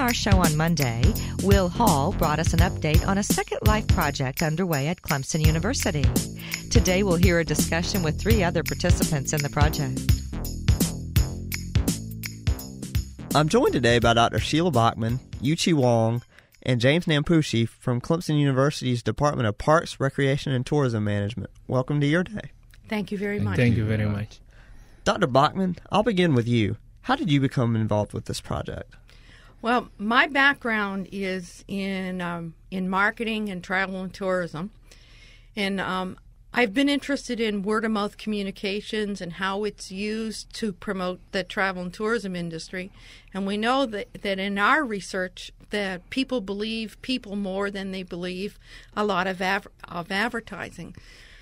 our show on Monday, Will Hall brought us an update on a Second Life project underway at Clemson University. Today we'll hear a discussion with 3 other participants in the project. I'm joined today by Dr. Sheila Backman, Yuchih Huang, and James Nampushi from Clemson University's Department of Parks, Recreation, and Tourism Management. Welcome to your day. Thank you very much. Thank you very much. Dr. Backman, I'll begin with you. How did you become involved with this project? Well, my background is in marketing and travel and tourism, and I've been interested in word-of-mouth communications and how it's used to promote the travel and tourism industry. And we know that in our research that people believe people more than they believe a lot of advertising.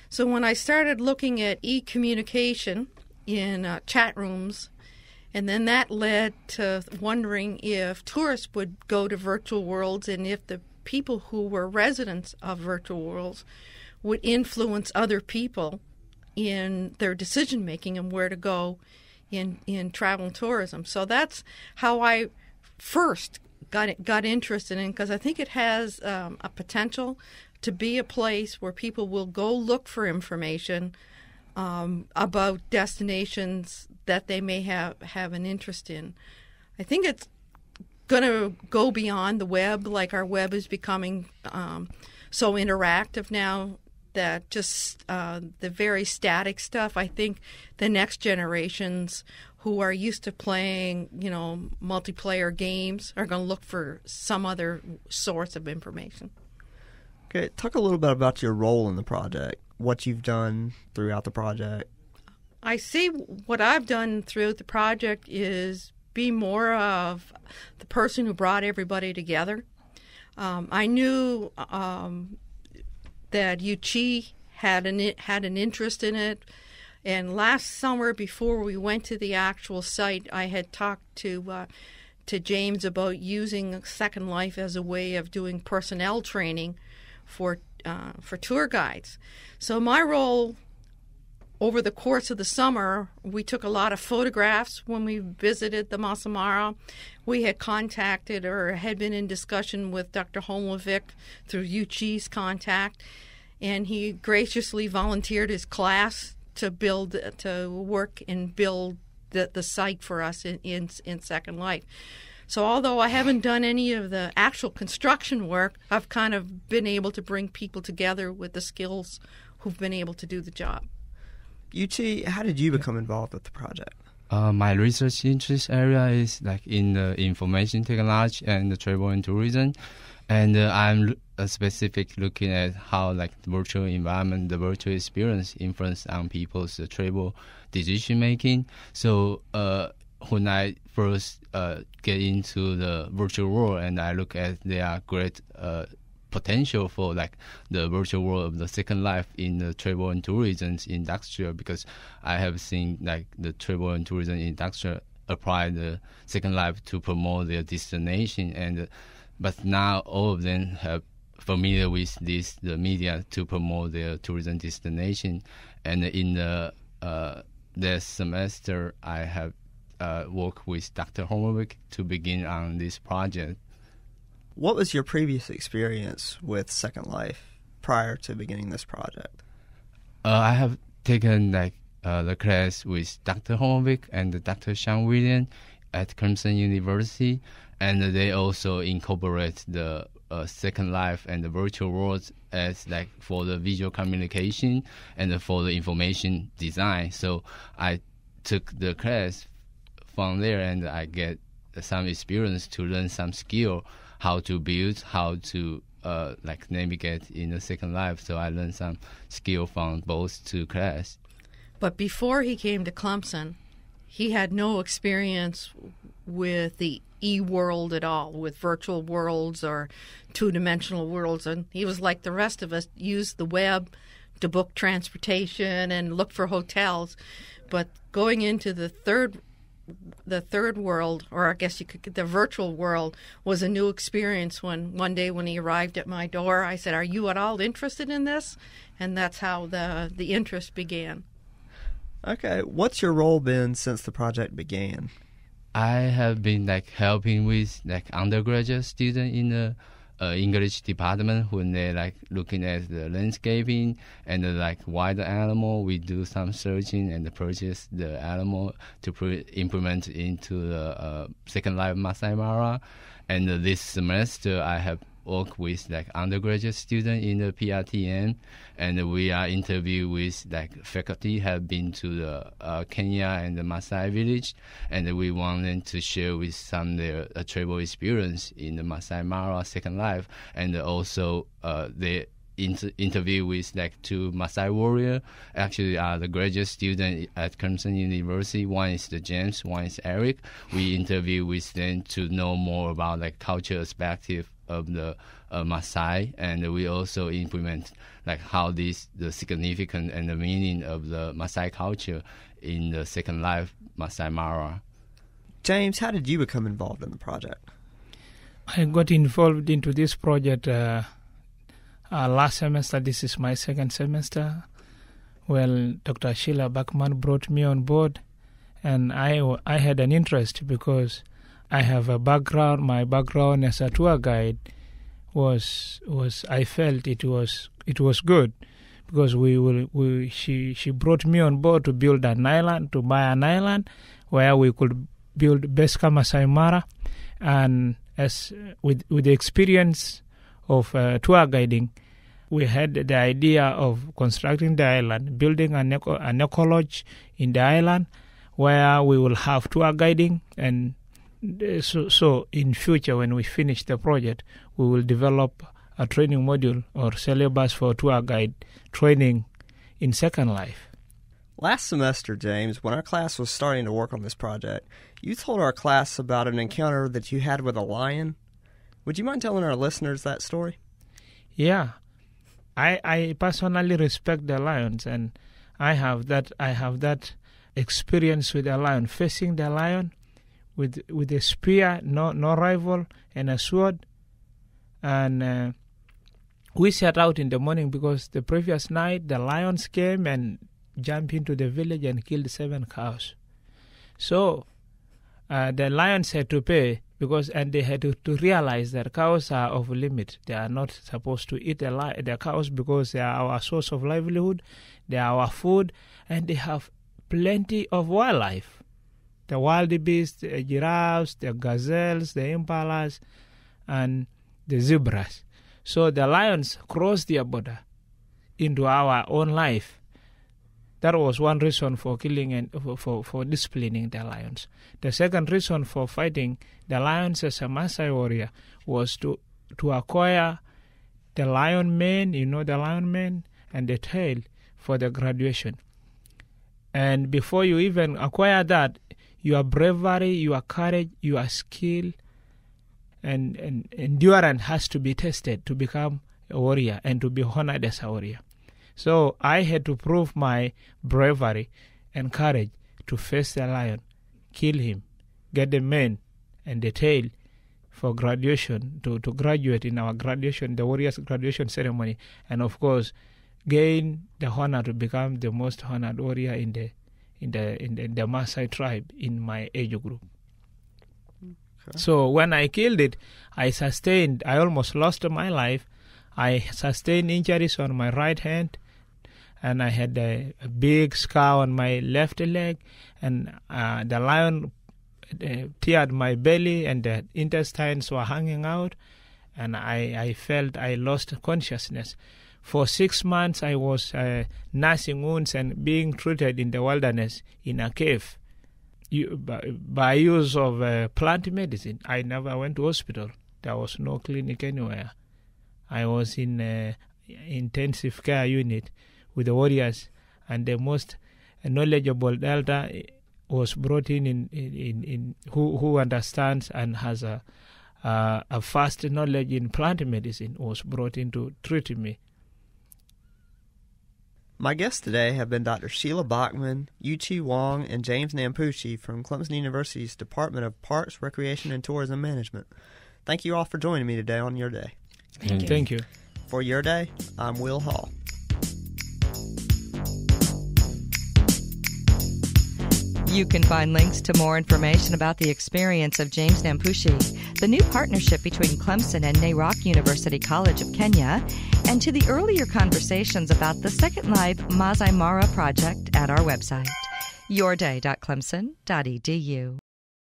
So when I started looking at e-communication in chat rooms, and then that led to wondering if tourists would go to virtual worlds and if the people who were residents of virtual worlds would influence other people in their decision-making and where to go in travel and tourism. So that's how I first got interested in, because I think it has a potential to be a place where people will go look for information about destinations that they may have an interest in. I think it's going to go beyond the web, like our web is becoming so interactive now that just the very static stuff, I think the next generations who are used to playing, multiplayer games are going to look for some other source of information. Okay, talk a little bit about your role in the project, what you've done throughout the project. I see what I've done throughout the project is be more of the person who brought everybody together. I knew that Yuchih had an interest in it, and last summer before we went to the actual site, I had talked to James about using Second Life as a way of doing personnel training for tour guides. So my role over the course of the summer, we took a lot of photographs when we visited the Maasai Mara. We had contacted or had been in discussion with Dr. Holmovic through Yuchih's contact, and he graciously volunteered his class to work and build the site for us in Second Life. So although I haven't done any of the actual construction work, I've kind of been able to bring people together with the skills who've been able to do the job. Yuchih, how did you become involved with the project? My research interest area is in the information technology and the travel and tourism, and I'm specific looking at how the virtual environment, the virtual experience influence on people's travel decision making. So when I first get into the virtual world and I look at their great potential for the virtual world of the Second Life in the travel and tourism industry, because I have seen the travel and tourism industry apply the Second Life to promote their destination, but now all of them have familiar with the media to promote their tourism destination. And in this semester, I have worked with Dr. Holmovic to begin on this project. What was your previous experience with Second Life prior to beginning this project? I have taken the class with Dr. Holmovic and Dr. Sean William at Clemson University, and they also incorporate the Second Life and the virtual worlds as for the visual communication and for the information design. So I took the class from there, and I get some experience to learn some skill, how to build, how to navigate in the Second Life. So I learned some skill from both two classes. But before he came to Clemson, he had no experience with the e-world at all, with virtual worlds or two-dimensional worlds. And he was like the rest of us, used the web to book transportation and look for hotels. But going into the third world, or I guess the virtual world, was a new experience. One day when he arrived at my door, I said, "Are you at all interested in this?" And that's how the interest began. Okay, what's your role been since the project began? I have been like helping with like undergraduate students in the English department when they like looking at the landscaping and like wild animal. We do some searching and purchase the animal to implement into the Second Life Maasai Mara. And this semester I have worked with like undergraduate students in the PRTN, and we are interviewed with like faculty have been to the Kenya and the Maasai village, and we want them to share with some their travel experience in the Maasai Mara Second Life, and also they interview with like two Maasai warrior. Actually, the graduate student at Clemson University. One is the James, one is Eric. We interview with them to know more about like cultural perspective of the Maasai, and we also implement like how the significance and the meaning of the Maasai culture in the Second Life Maasai Mara. James, how did you become involved in the project? I got involved into this project last semester. This is my second semester. Well, Dr. Sheila Backman brought me on board, and I had an interest because I have a background. My background as a tour guide was I felt it was good because she brought me on board to build an island, to buy an island where we could build Beska Maasai Mara, and as with the experience of tour guiding, we had the idea of constructing the island, building an eco-lodge in the island where we will have tour guiding. And so in future, when we finish the project, we will develop a training module or syllabus for tour guide training in Second Life. Last semester, James, when our class was starting to work on this project, you told our class about an encounter that you had with a lion. Would you mind telling our listeners that story? Yeah. I personally respect the lions, and I have that experience with a lion, facing the lion with a spear, no rifle, and a sword. And we set out in the morning because the previous night the lions came and jumped into the village and killed 7 cows. So the lions had to pay and they had to realize that cows are off limit. They are not supposed to eat the cows because they are our source of livelihood, they are our food, and they have plenty of wildlife. The wildebeests, the giraffes, the gazelles, the impalas, and the zebras. So the lions crossed their border into our own life. That was one reason for killing and for disciplining the lions. The second reason for fighting the lions as a Maasai warrior was to acquire the lion mane, the lion mane, and the tail for the graduation. And before you even acquire that, your bravery, your courage, your skill, and endurance has to be tested to become a warrior and to be honored as a warrior. So I had to prove my bravery and courage to face the lion, kill him, get the mane and the tail for graduation, to graduate in our graduation, the warriors' graduation ceremony, and of course gain the honor to become the most honored warrior in the Maasai tribe in my age group. Okay. So when I killed it, I almost lost my life. I sustained injuries on my right hand, and I had a big scar on my left leg, and the lion teared my belly, and the intestines were hanging out, and I felt I lost consciousness. For 6 months, I was nursing wounds and being treated in the wilderness in a cave by use of plant medicine. I never went to hospital. There was no clinic anywhere. I was in intensive care unit with the warriors, and the most knowledgeable elder was brought in who understands and has a vast knowledge in plant medicine, was brought in to treat me. My guests today have been Dr. Sheila Backman, Yuchih Huang, and James Nampushi from Clemson University's Department of Parks, Recreation, and Tourism Management. Thank you all for joining me today on Your Day. Thank you. For Your Day, I'm Will Hall. You can find links to more information about the experience of James Nampushi, the new partnership between Clemson and Nairobi University College of Kenya, and to the earlier conversations about the Second Life Maasai Mara project at our website, yourday.clemson.edu.